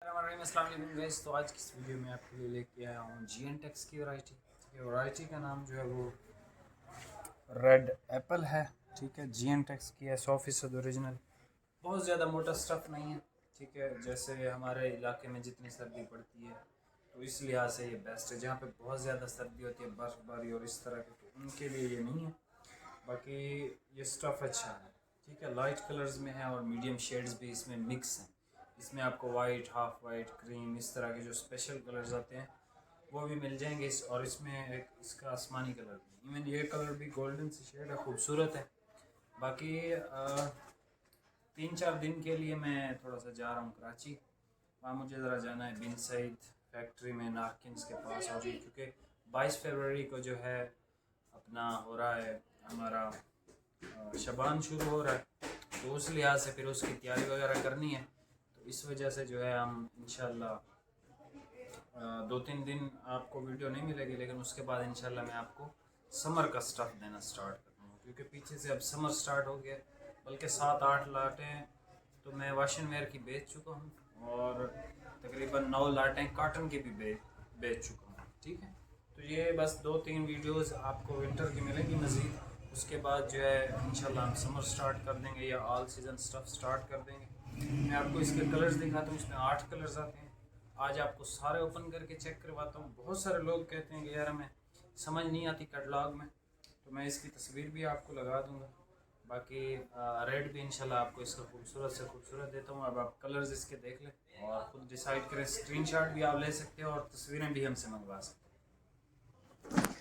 अस्सलाम वालेकुम गाइस। तो आज की इस वीडियो में आपके लिए लेके आया हूँ GNTEX की वैरायटी। ठीक है, वैरायटी का नाम जो है वो रेड एप्पल है। ठीक है, GNTEX की है, 100% ओरिजिनल। बहुत ज़्यादा मोटा स्टफ़ नहीं है। ठीक है, जैसे हमारे इलाके में जितनी सर्दी पड़ती है तो इस लिहाज से ये बेस्ट है। जहाँ पे बहुत ज़्यादा सर्दी होती है, बर्फ़बारी और इस तरह की, तो उनके लिए ये नहीं है। बाकी ये स्टफ़ अच्छा है। ठीक है, लाइट कलर्स में है और मीडियम शेड्स भी इसमें मिक्स हैं। इसमें आपको वाइट, हाफ वाइट, क्रीम, इस तरह के जो स्पेशल कलर्स आते हैं वो भी मिल जाएंगे। और इसमें एक इसका आसमानी कलर भी, इवन ये कलर भी गोल्डन सी शेड है, खूबसूरत है। बाकी 3-4 दिन के लिए मैं थोड़ा सा जा रहा हूँ कराची। वहाँ मुझे ज़रा जाना है बिन सईद फैक्ट्री में, नारकिन्स के पास। और क्योंकि 22 फरवरी को जो है अपना हो रहा है हमारा शबान शुरू हो रहा है, तो उस लिहाज से फिर उसकी तैयारी वगैरह करनी है। तो इस वजह से जो है हम इंशाल्लाह 2-3 दिन आपको वीडियो नहीं मिलेगी, लेकिन उसके बाद इंशाल्लाह मैं आपको समर का स्टफ़ देना स्टार्ट कर दूँगा। क्योंकि पीछे से अब समर स्टार्ट हो गया, बल्कि 7-8 लाटें तो मैं वाशिंग वेयर की बेच चुका हूँ और तकरीबन 9 लाटें कॉटन की भी बेच चुका हूँ। ठीक है, तो ये बस 2-3 वीडियोस आपको विंटर की मिलेंगी मज़ीद। उसके बाद जो है इंशाल्लाह हम समर स्टार्ट कर देंगे या ऑल सीज़न स्टफ़ स्टार्ट कर देंगे। मैं आपको इसके कलर्स दिखाता हूँ। इसमें 8 कलर्स आते हैं। आज आपको सारे ओपन करके चेक करवाता हूँ। बहुत सारे लोग कहते हैं कि यार हमें समझ नहीं आती कैटलॉग में, तो मैं इसकी तस्वीर भी आपको लगा दूँगा। बाकी रेड भी इंशाल्लाह आपको इसका खूबसूरत से खूबसूरत देता हूँ। अब आप कलर्स इसके देख लें और ख़ुद डिसाइड करें। स्क्रीनशॉट भी आप ले सकते हो और तस्वीरें भी हमसे मंगवा सकते हैं।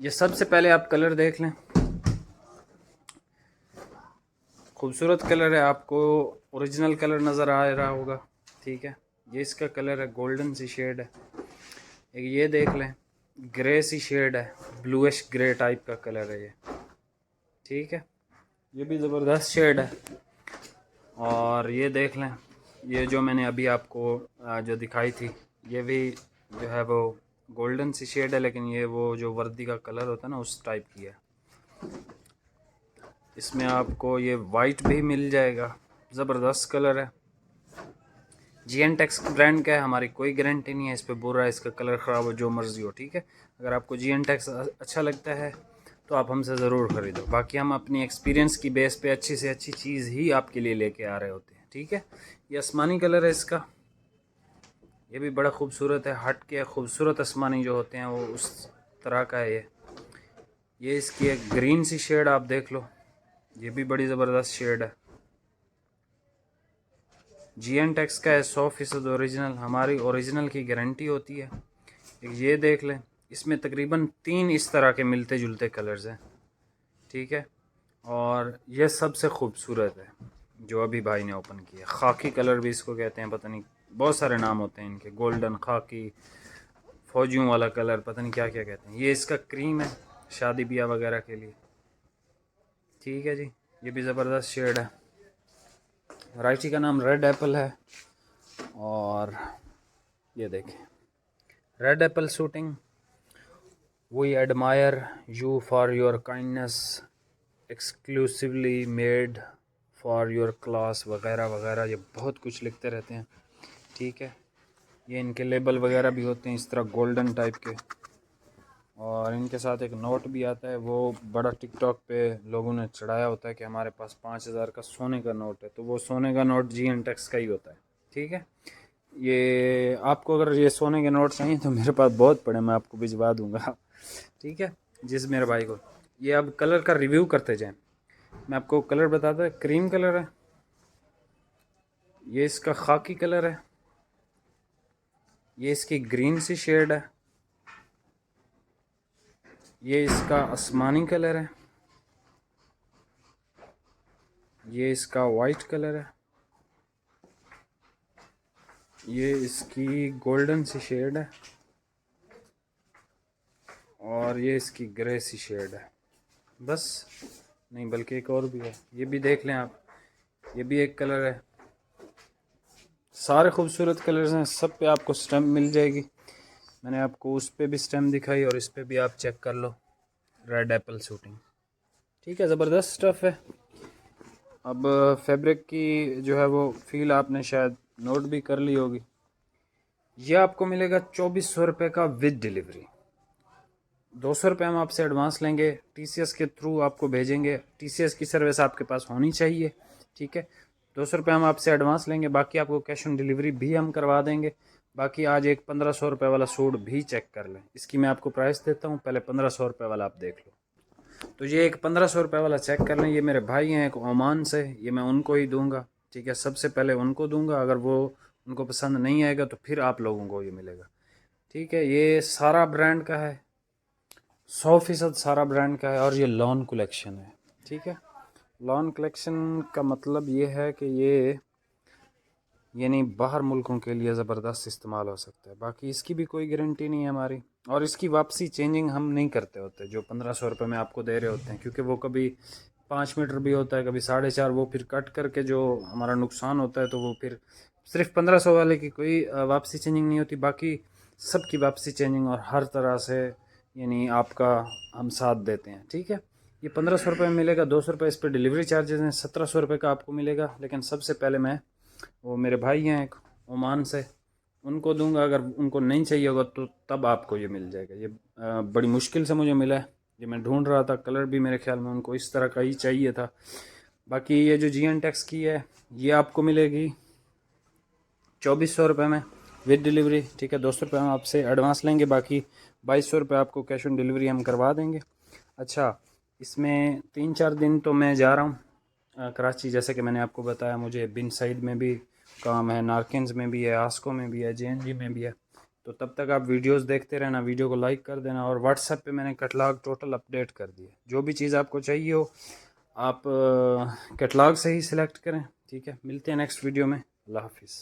ये सबसे पहले आप कलर देख लें, खूबसूरत कलर है, आपको ओरिजिनल कलर नज़र आ रहा होगा। ठीक है, ये इसका कलर है, गोल्डन सी शेड है। एक ये देख लें, ग्रे सी शेड है, ब्लूइश ग्रे टाइप का कलर है ये। ठीक है, ये भी ज़बरदस्त शेड है। और ये देख लें, ये जो मैंने अभी आपको जो दिखाई थी, ये भी जो है वो गोल्डन सी शेड है, लेकिन ये वो जो वर्दी का कलर होता है ना, उस टाइप की है। इसमें आपको ये वाइट भी मिल जाएगा, ज़बरदस्त कलर है। GNTEX ब्रांड का है, हमारी कोई गारंटी नहीं है इस पर बुरा है, इसका कलर ख़राब हो, जो मर्ज़ी हो। ठीक है, अगर आपको GNTEX अच्छा लगता है तो आप हमसे ज़रूर ख़रीदो। बाकी हम अपनी एक्सपीरियंस की बेस पे अच्छी से अच्छी चीज़ ही आपके लिए लेके आ रहे होते हैं। ठीक है, ये आसमानी कलर है इसका, ये भी बड़ा खूबसूरत है। हट के खूबसूरत आसमानी जो होते हैं वो उस तरह का है ये इसकी एक ग्रीन सी शेड आप देख लो, ये भी बड़ी ज़बरदस्त शेड है। GNTEX का है, 100% ओरिजिनल, हमारी ओरिजिनल की गारंटी होती है। एक ये देख लें, इसमें तकरीबन 3 इस तरह के मिलते जुलते कलर्स हैं। ठीक है, और ये सबसे खूबसूरत है जो अभी भाई ने ओपन किया। खाकी कलर भी इसको कहते हैं, पता नहीं बहुत सारे नाम होते हैं इनके, गोल्डन, खाकी, फौजियों वाला कलर, पता नहीं क्या क्या कहते हैं। ये इसका क्रीम है, शादी ब्याह वगैरह के लिए। ठीक है जी, ये भी ज़बरदस्त शेड है। वैरायटी का नाम रेड एप्पल है। और ये देखें, red apple shooting, we admire you for your kindness, exclusively made for your class वगैरह वगैरह, ये बहुत कुछ लिखते रहते हैं। ठीक है, ये इनके लेबल वगैरह भी होते हैं इस तरह गोल्डन टाइप के, और इनके साथ एक नोट भी आता है, वो बड़ा टिकटॉक पे लोगों ने चढ़ाया होता है कि हमारे पास 5000 का सोने का नोट है, तो वो सोने का नोट GNTEX का ही होता है। ठीक है, ये आपको अगर ये सोने के नोट चाहिए तो मेरे पास बहुत पड़े, मैं आपको भिजवा दूंगा। ठीक है, जिस मेरे भाई को। ये अब कलर का रिव्यू करते जाएं। मैं आपको कलर बताता, क्रीम कलर है, ये इसका खाकी कलर है, ये इसकी ग्रीन सी शेड है, ये इसका आसमानी कलर है, ये इसका वाइट कलर है, ये इसकी गोल्डन सी शेड है, और ये इसकी ग्रे सी शेड है। बस नहीं, बल्कि एक और भी है, ये भी देख लें आप, ये भी एक कलर है। सारे खूबसूरत कलर्स हैं, सब पे आपको स्टैम्प मिल जाएगी। मैंने आपको उस पे भी स्टैम्प दिखाई और इस पे भी आप चेक कर लो, रेड एप्पल शूटिंग। ठीक है, ज़बरदस्त स्टफ़ है। अब फैब्रिक की जो है वो फील आपने शायद नोट भी कर ली होगी। ये आपको मिलेगा 2400 रुपये का विद डिलीवरी। 200 रुपये हम आपसे एडवांस लेंगे, TCS के थ्रू आपको भेजेंगे। TCS की सर्विस आपके पास होनी चाहिए, ठीक है। 200 रुपये हम आपसे एडवांस लेंगे, बाकी आपको कैश ऑन डिलीवरी भी हम करवा देंगे। बाकी आज एक 1500 रुपये वाला सूट भी चेक कर लें, इसकी मैं आपको प्राइस देता हूँ, पहले 1500 रुपये वाला आप देख लो। तो ये एक 1500 रुपये वाला चेक कर लें। ये मेरे भाई हैं एक ओमान से, ये मैं उनको ही दूंगा, ठीक है। सबसे पहले उनको दूंगा, अगर वो उनको पसंद नहीं आएगा तो फिर आप लोगों को ये मिलेगा, ठीक है। ये सारा ब्रांड का है, 100% सारा ब्रांड का है, और ये लॉन कलेक्शन है, ठीक है। लॉन कलेक्शन का मतलब ये है कि ये यानी बाहर मुल्कों के लिए ज़बरदस्त इस्तेमाल हो सकता है। बाकी इसकी भी कोई गारंटी नहीं है हमारी, और इसकी वापसी चेंजिंग हम नहीं करते होते जो 1500 रुपये में आपको दे रहे होते हैं, क्योंकि वो कभी 5 मीटर भी होता है, कभी 4.5, वो फिर कट करके जो हमारा नुकसान होता है, तो वो फिर सिर्फ 1500 वाले की कोई वापसी चेंजिंग नहीं होती। बाकी सब की वापसी चेंजिंग और हर तरह से यानी आपका हम साथ देते हैं, ठीक है। ये 1500 रुपये में मिलेगा, 200 रुपये इस पर डिलीवरी चार्जेस हैं, 1700 रुपये का आपको मिलेगा। लेकिन सबसे पहले मैं वो मेरे भाई हैं एक ओमान से, उनको दूंगा। अगर उनको नहीं चाहिए होगा तो तब आपको ये मिल जाएगा। ये बड़ी मुश्किल से मुझे मिला है, ये मैं ढूंढ रहा था, कलर भी मेरे ख्याल में उनको इस तरह का ही चाहिए था। बाकी ये जो GN टैक्स की है ये आपको मिलेगी 2400 रुपये में विद डिलीवरी, ठीक है। 200 रुपये हम आपसे एडवांस लेंगे, बाकी 2200 रुपये आपको कैश ऑन डिलीवरी हम करवा देंगे। अच्छा, इसमें 3-4 दिन तो मैं जा रहा हूँ कराची, जैसे कि मैंने आपको बताया, मुझे बिन सईद में भी काम है, नारकिन्स में भी है, आस्को में भी है, JNG में भी है। तो तब तक आप वीडियोस देखते रहना, वीडियो को लाइक कर देना, और व्हाट्सएप पे मैंने कैटलॉग टोटल अपडेट कर दिया। जो भी चीज़ आपको चाहिए हो आप कैटलॉग से ही सिलेक्ट करें, ठीक है। मिलते हैं नेक्स्ट वीडियो में। अल्लाह हाफिज़।